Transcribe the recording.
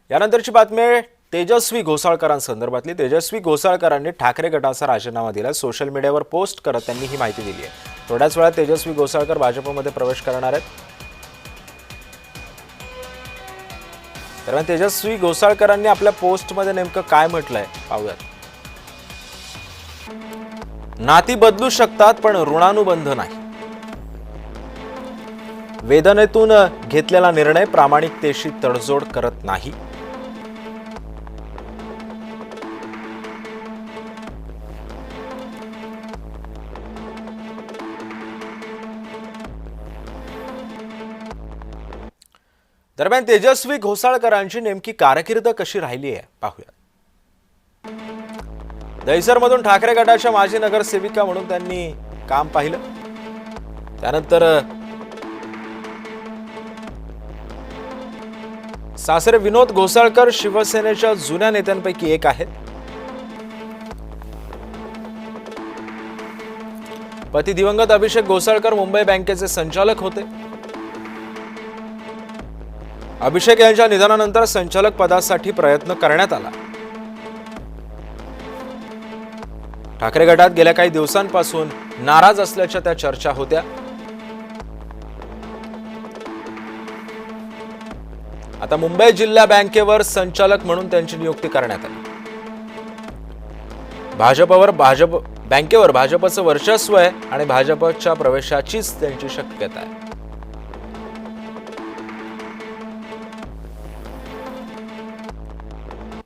यानंतरची बातमी आहे तेजस्वी घोसाळकरांसंदर्भातली। तेजस्वी घोसाळकरांनी ठाकरे गटाचा राजीनामा दिला। सोशल मीडियावर पोस्ट करत त्यांनी ही माहिती दिली आहे। थोड्याच वेळात तेजस्वी घोसाळकर भाजपमध्ये प्रवेश करणार आहेत। दरम्यान तेजस्वी घोसाळकरांनी आपल्या पोस्टमध्ये नेमकं काय म्हटलंय पाहूयात। नाती बदलू शकतात पण ऋणानुबंध नाही। वेदनेतून घेतलेला निर्णय प्रामाणिकतेशी तडजोड करत नाही। दरम्यान तेजस्वी घोसाळकरांची नेमकी कारकीर्द कशी राहिली आहे पाहूया। दहिसरमधून ठाकरे गटाच्या माजी नगरसेविका म्हणून त्यांनी काम पाहिलं। त्यानंतर सासरे विनोद घोसाळकर शिवसेनेच्या जुन्या नेत्यांपैकी एक आहेत। पती दिवंगत अभिषेक घोसाळकर मुंबई बँकेचे संचालक होते। अभिषेक यांच्या निधनानंतर संचालक पदासाठी प्रयत्न करण्यात आला। ठाकरे गटात गेल्या काही दिवसांपासून नाराज असल्याच्या त्या चर्चा होत्या। आता मुंबई जिल्हा बँकेवर संचालक म्हणून त्यांची नियुक्ती करण्यात आली। बँकेवर भाजपचं वर्चस्व आहे आणि भाजपच्या प्रवेशाचीच त्यांची शक्यता आहे।